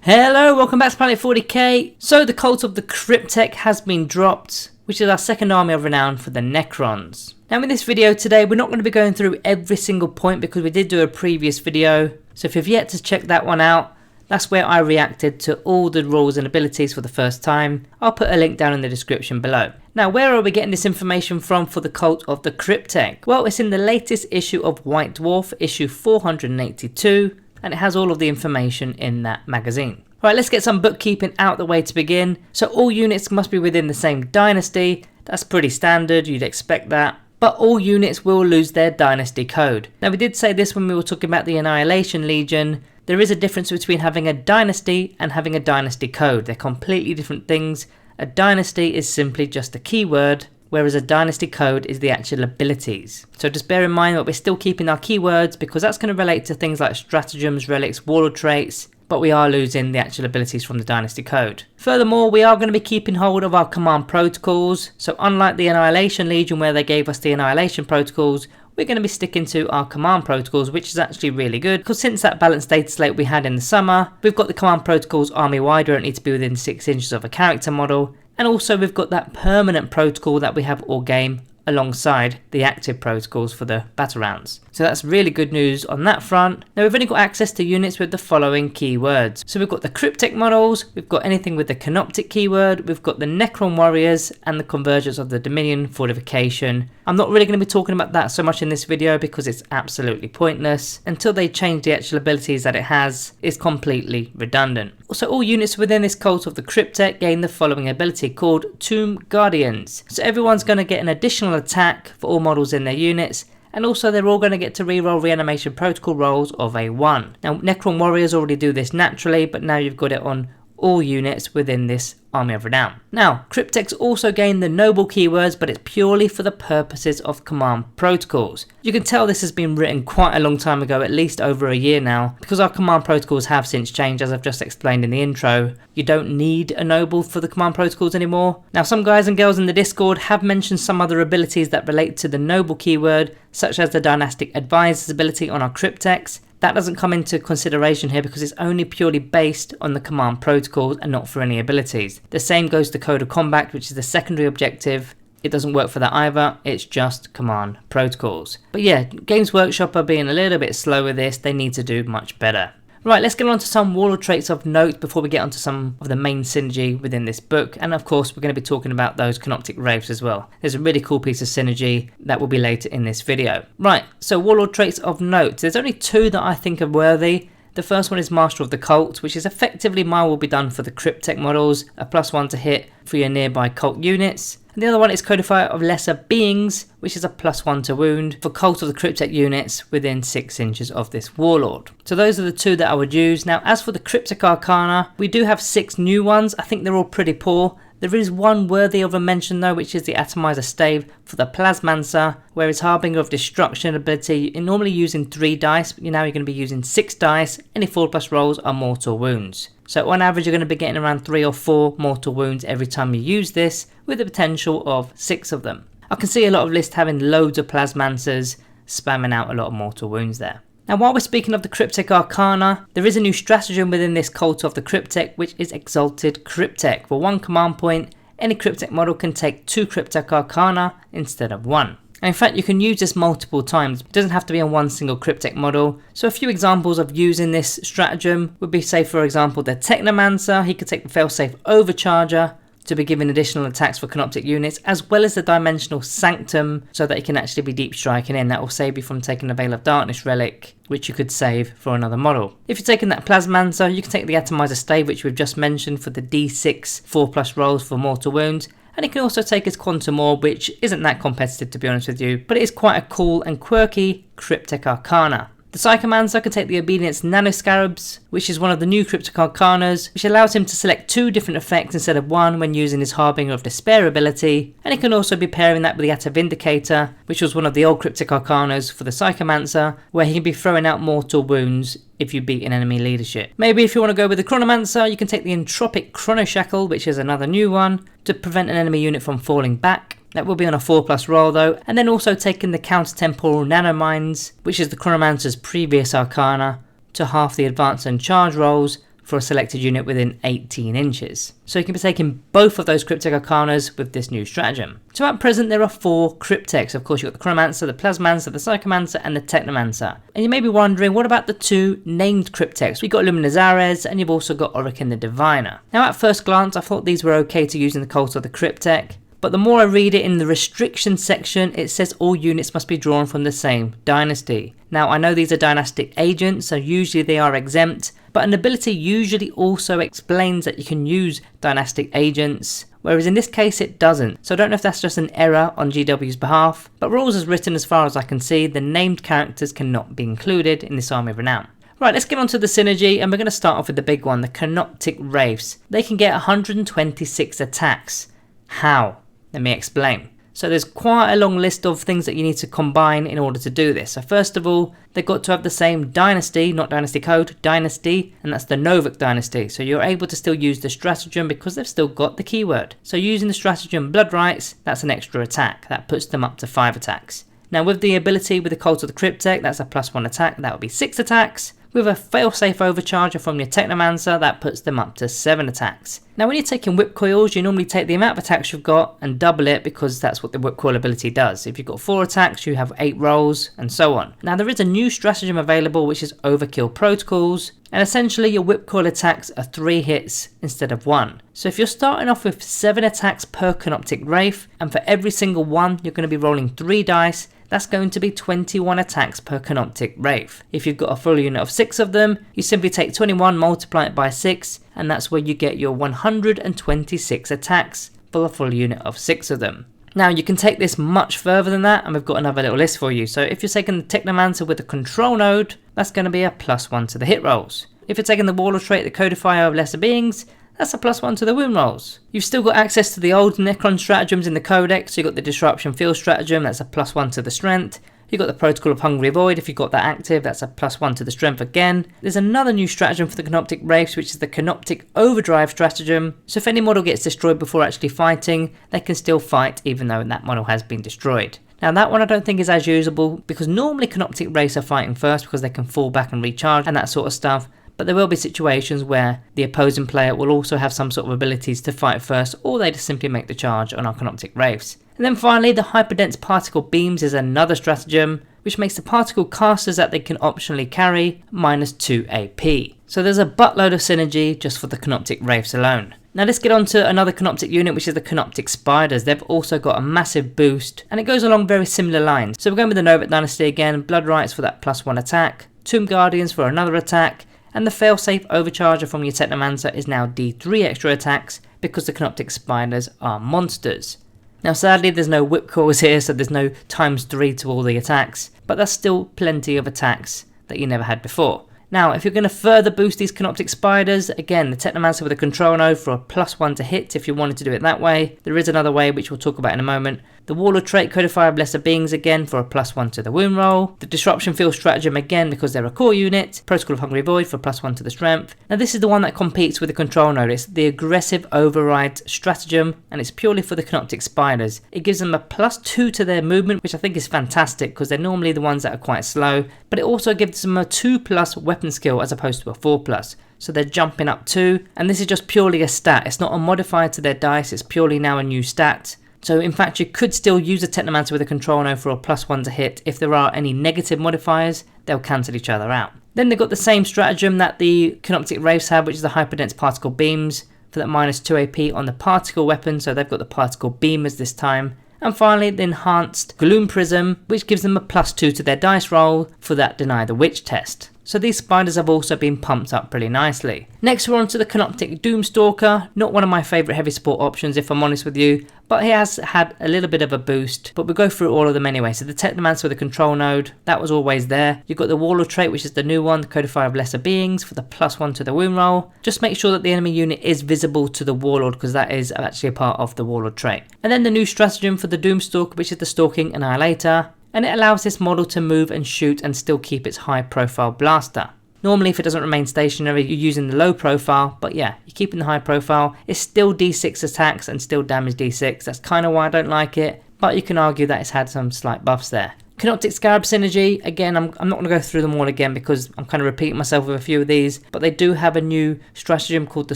Hello, welcome back to Planet 40k. So the cult of the Cryptek has been dropped, which is our second army of renown for the Necrons. Now in this video today, we're not going to be going through every single point because we did do a previous video. So if you've yet to check that one out, that's where I reacted to all the rules and abilities for the first time. I'll put a link down in the description below. Now where are we getting this information from for the cult of the Cryptek? Well, it's in the latest issue of White Dwarf, issue 482. And it has all of the information in that magazine. Right, let's get some bookkeeping out the way to begin. So all units must be within the same dynasty. That's pretty standard, you'd expect that. But all units will lose their dynasty code. Now we did say this when we were talking about the Annihilation Legion. There is a difference between having a dynasty and having a dynasty code. They're completely different things. A dynasty is simply just a keyword, whereas a dynasty code is the actual abilities. So just bear in mind that we're still keeping our keywords because that's going to relate to things like stratagems, relics, warlord traits, but we are losing the actual abilities from the dynasty code. Furthermore, we are going to be keeping hold of our command protocols. So unlike the Annihilation Legion where they gave us the Annihilation protocols, we're going to be sticking to our command protocols, which is actually really good because since that balanced data slate we had in the summer, we've got the command protocols army wide, we don't need to be within 6 inches of a character model. And also we've got that permanent protocol that we have all game alongside the active protocols for the battle rounds. So that's really good news on that front. Now we've only got access to units with the following keywords. So we've got the Cryptek models, we've got anything with the Canoptek keyword, we've got the Necron warriors and the convergence of the Dominion fortification. I'm not really going to be talking about that so much in this video because it's absolutely pointless. Until they change the actual abilities that it has, it's completely redundant. Also all units within this cult of the Cryptek gain the following ability called Tomb Guardians. So everyone's going to get an additional attack for all models in their units, and also they're all going to get to reroll reanimation protocol rolls of a 1. Now Necron warriors already do this naturally, but now you've got it on all units within this army of renown. Now Crypteks also gain the noble keywords, but it's purely for the purposes of command protocols. You can tell this has been written quite a long time ago, at least over a year now, because our command protocols have since changed, as I've just explained in the intro. You don't need a noble for the command protocols anymore. Now some guys and girls in the Discord have mentioned some other abilities that relate to the noble keyword, such as the dynastic advisor's ability on our Crypteks. That doesn't come into consideration here because it's only purely based on the command protocols and not for any abilities. The same goes to Code of Combat, which is the secondary objective. It doesn't work for that either, it's just command protocols. But yeah, Games Workshop are being a little bit slow with this, they need to do much better. Right, let's get on to some warlord traits of note before we get onto some of the main synergy within this book. And of course, we're going to be talking about those Canoptek Wraiths as well. There's a really cool piece of synergy that will be later in this video. Right, so warlord traits of note. There's only 2 that I think are worthy. The first one is Master of the Cult, which is effectively mine will be done for the Cryptek models, a +1 to hit for your nearby cult units. And the other one is Codifier of Lesser Beings, which is a +1 to wound for Cult of the Cryptek units within 6 inches of this Warlord. So those are the 2 that I would use. Now as for the Cryptek Arcana, we do have 6 new ones. I think they're all pretty poor. There is one worthy of a mention though, which is the Atomizer Stave for the Plasmancer, where it's Harbinger of Destruction ability. You're normally using 3 dice, but now you're going to be using 6 dice. Any 4+ rolls are mortal wounds. So on average you're going to be getting around 3 or 4 mortal wounds every time you use this, with the potential of 6 of them. I can see a lot of lists having loads of Plasmancers, spamming out a lot of mortal wounds there. Now while we're speaking of the Cryptek Arcana, there is a new stratagem within this cult of the Cryptek, which is Exalted Cryptek. For 1 command point, any Cryptek model can take 2 Cryptek Arcana instead of 1. And in fact you can use this multiple times, it doesn't have to be on one single Cryptek model. So a few examples of using this stratagem would be, say for example, the Technomancer. He could take the Failsafe Overcharger to be given additional attacks for Canoptek units, as well as the Dimensional Sanctum, so that you can actually be deep striking in. That will save you from taking the Veil of Darkness relic, which you could save for another model. If you're taking that Plasmancer, you can take the Atomizer Stave, which we've just mentioned, for the D6 4+ rolls for mortal wounds. And you can also take his Quantum Orb, which isn't that competitive to be honest with you, but it is quite a cool and quirky Cryptek Arcana. The Psychomancer can take the Obedience Nano Scarabs, which is one of the new Cryptek Arcanas, which allows him to select 2 different effects instead of 1 when using his Harbinger of Despair ability, and he can also be pairing that with the Atta Vindicator, which was one of the old Cryptek Arcanas for the Psychomancer, where he can be throwing out mortal wounds if you beat an enemy leadership. Maybe if you want to go with the Chronomancer, you can take the Entropic Chronoshackle, which is another new one, to prevent an enemy unit from falling back. That will be on a 4+ roll though, and then also taking the Counter-Temporal Nanomines, which is the Chronomancer's previous Arcana, to half the advance and charge rolls for a selected unit within 18 inches. So you can be taking both of those Cryptek Arcanas with this new stratagem. So at present there are 4 Crypteks. Of course you've got the Chromancer, the Plasmancer, the Psychomancer and the Technomancer. And you may be wondering, what about the 2 named Crypteks? We've got Luminazares and you've also got Orokin the Diviner. Now at first glance I thought these were okay to use in the cult of the Cryptek, but the more I read it in the restriction section, it says all units must be drawn from the same dynasty. Now I know these are dynastic agents, so usually they are exempt, but an ability usually also explains that you can use dynastic agents, whereas in this case it doesn't. So I don't know if that's just an error on GW's behalf, but rules as written as far as I can see, the named characters cannot be included in this Army of Renown. Right, let's get on to the synergy, and we're going to start off with the big one, the Canoptek Wraiths. They can get 126 attacks. How? Let me explain. So there's quite a long list of things that you need to combine in order to do this. So first of all, they've got to have the same dynasty, not dynasty code, dynasty, and that's the Novak dynasty. So you're able to still use the stratagem because they've still got the keyword. So using the stratagem Blood Rights, that's an extra attack. That puts them up to 5 attacks. Now with the ability with the Cult of the Cryptek, that's a +1 attack, that would be 6 attacks. With a failsafe overcharger from your Technomancer, that puts them up to 7 attacks. Now when you're taking whip coils, you normally take the amount of attacks you've got and double it because that's what the whip coil ability does. If you've got 4 attacks, you have 8 rolls and so on. Now there is a new stratagem available which is Overkill Protocols, and essentially your whip coil attacks are 3 hits instead of 1. So if you're starting off with 7 attacks per Canoptek Wraith, and for every single one you're going to be rolling 3 dice, that's going to be 21 attacks per Canoptek Wraith. If you've got a full unit of 6 of them, you simply take 21, multiply it by 6, and that's where you get your 126 attacks for a full unit of 6 of them. Now you can take this much further than that, and we've got another little list for you. So if you're taking the Technomancer with the control node, that's going to be a +1 to the hit rolls. If you're taking the Warlord trait, the Codifier of Lesser Beings, that's a +1 to the wound rolls. You've still got access to the old Necron stratagems in the Codex. So you've got the Disruption Field stratagem, that's a +1 to the strength. You've got the Protocol of Hungry Void, if you've got that active, that's a +1 to the strength again. There's another new stratagem for the Canoptek Wraiths, which is the Canoptek Overdrive stratagem. So if any model gets destroyed before actually fighting, they can still fight even though that model has been destroyed. Now that one I don't think is as usable because normally Canoptek Wraiths are fighting first because they can fall back and recharge and that sort of stuff. But there will be situations where the opposing player will also have some sort of abilities to fight first, or they just simply make the charge on our Canoptek Wraiths. And then finally, the Hyperdense Particle Beams is another stratagem, which makes the particle casters that they can optionally carry -2 AP. So there's a buttload of synergy just for the Canoptek Wraiths alone. Now let's get on to another Canoptek unit, which is the Canoptek Spyders. They've also got a massive boost, and it goes along very similar lines. So we're going with the Novak Dynasty again, Blood Rights for that +1 attack, Tomb Guardians for another attack, and the failsafe overcharger from your Technomancer is now D3 extra attacks because the Canoptek Spyders are monsters. Now sadly there's no whip coils here, so there's no ×3 to all the attacks, but that's still plenty of attacks that you never had before. Now if you're going to further boost these Canoptek Spyders, again the Technomancer with a control node for a +1 to hit if you wanted to do it that way. There is another way which we'll talk about in a moment. The Warlord trait Codifier of Lesser Beings again for a +1 to the wound roll. The Disruption Field stratagem again because they're a core unit. Protocol of Hungry Void for +1 to the strength. Now this is the one that competes with the control node. It's the Aggressive Override stratagem, and it's purely for the Canoptek Spyders. It gives them a +2 to their movement, which I think is fantastic because they're normally the ones that are quite slow, but it also gives them a 2+ weapon skill as opposed to a 4+. So they're jumping up 2, and this is just purely a stat. It's not a modifier to their dice, it's purely now a new stat. So in fact you could still use a Technomancer with a control node for a +1 to hit. If there are any negative modifiers, they'll cancel each other out. Then they've got the same stratagem that the Canoptek Wraiths have, which is the Hyperdense Particle Beams for that -2 AP on the particle weapon, so they've got the particle beamers this time. And finally the enhanced Gloom Prism, which gives them a +2 to their dice roll for that Deny the Witch test. So these Spyders have also been pumped up pretty nicely. Next we're on to the Canoptek Doomstalker, not one of my favourite heavy support options if I'm honest with you, but he has had a little bit of a boost, but we'll go through all of them anyway. So the Technomancer with the control node, that was always there. You've got the Warlord trait, which is the new one, the Codifier of Lesser Beings for the +1 to the wound roll. Just make sure that the enemy unit is visible to the Warlord because that is actually a part of the Warlord trait. And then the new stratagem for the Doomstalker, which is the Stalking Annihilator, and it allows this model to move and shoot and still keep its high profile blaster. Normally if it doesn't remain stationary you're using the low profile, but yeah, you're keeping the high profile. It's still D6 attacks and still damage D6, that's kind of why I don't like it, but you can argue that it's had some slight buffs there. Canoptek Scarab synergy, again, I'm not going to go through them all again because I'm kind of repeating myself with a few of these, but they do have a new stratagem called the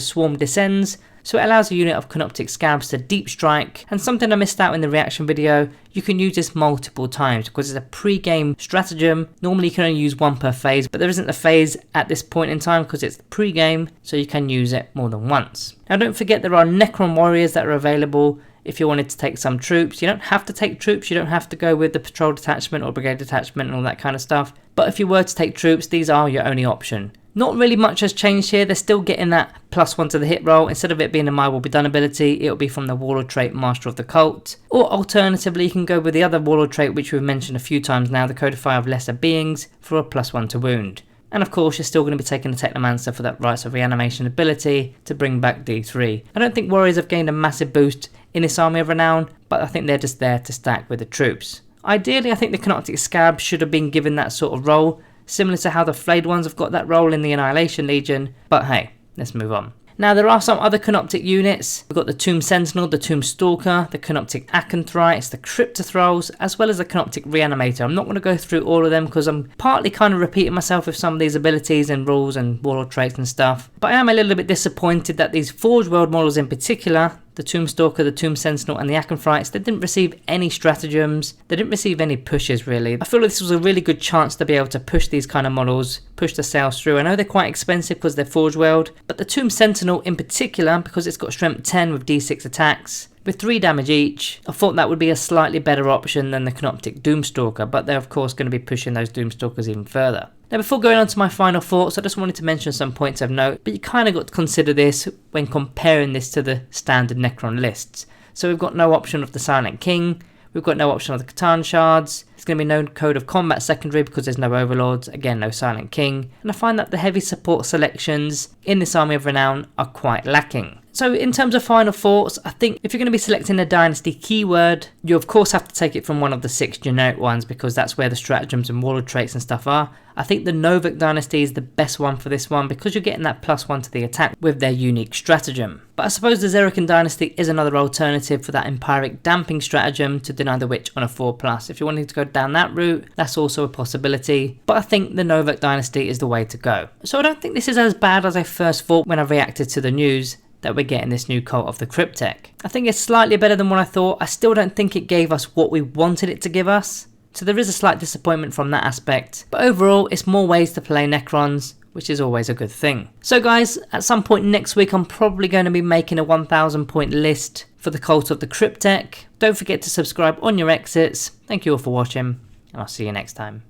Swarm Descends, so it allows a unit of Canoptek Scarabs to deep strike, and something I missed out in the reaction video, you can use this multiple times because it's a pre-game stratagem. Normally you can only use one per phase, but there isn't a phase at this point in time because it's pre-game, so you can use it more than once. Now don't forget there are Necron warriors that are available. If you wanted to take some troops, you don't have to take troops, you don't have to go with the patrol detachment or brigade detachment and all that kind of stuff. But if you were to take troops, these are your only option. Not really much has changed here, they're still getting that +1 to the hit roll. Instead of it being a My Will Be Done ability, it'll be from the Warlord trait Master of the Cult. Or alternatively, you can go with the other Warlord trait which we've mentioned a few times now, the Codifier of Lesser Beings, for a +1 to wound. And of course, you're still going to be taking the Technomancer for that Rites of Reanimation ability to bring back D3. I don't think Warriors have gained a massive boost in this Army of Renown, but I think they're just there to stack with the troops. Ideally, I think the Canoptek Scarab should have been given that sort of role, similar to how the Flayed ones have got that role in the Annihilation Legion, but hey, let's move on. Now there are some other Canoptek units. We've got the Tomb Sentinel, the Doomstalker, the Canoptek Acanthrites, the Cryptothralls, as well as the Canoptek Reanimator. I'm not going to go through all of them because I'm partly kind of repeating myself with some of these abilities and rules and Warlord traits and stuff. But I am a little bit disappointed that these Forge World models in particular, the Doomstalker, the Tomb Sentinel and the Acanthrites, they didn't receive any stratagems, they didn't receive any pushes really. I feel like this was a really good chance to be able to push these kind of models, push the sales through. I know they're quite expensive because they're Forge World, but the Tomb Sentinel in particular, because it's got strength 10 with D6 attacks, with 3 damage each, I thought that would be a slightly better option than the Canoptek Doomstalker, but they're of course going to be pushing those Doomstalkers even further. Now before going on to my final thoughts, I just wanted to mention some points of note, but you kind of got to consider this when comparing this to the standard Necron lists. So we've got no option of the Silent King, we've got no option of the Catan Shards, there's going to be no Code of Combat secondary because there's no Overlords, again no Silent King, and I find that the heavy support selections in this Army of Renown are quite lacking. So in terms of final thoughts, I think if you're going to be selecting a dynasty keyword, you of course have to take it from one of the 6 generic ones because that's where the stratagems and warlord traits and stuff are. I think the Novak dynasty is the best one for this one because you're getting that +1 to the attack with their unique stratagem. But I suppose the Zerican dynasty is another alternative for that Empiric damping stratagem to deny the witch on a 4+. If you're wanting to go down that route, that's also a possibility. But I think the Novak dynasty is the way to go. So I don't think this is as bad as I first thought when I reacted to the news that we're getting this new cult of the Cryptek. I think it's slightly better than what I thought. I still don't think it gave us what we wanted it to give us, so there is a slight disappointment from that aspect, but overall it's more ways to play Necrons, which is always a good thing. So guys, at some point next week I'm probably going to be making a 1000 point list for the cult of the Cryptek. Don't forget to subscribe on your exits. Thank you all for watching, and I'll see you next time.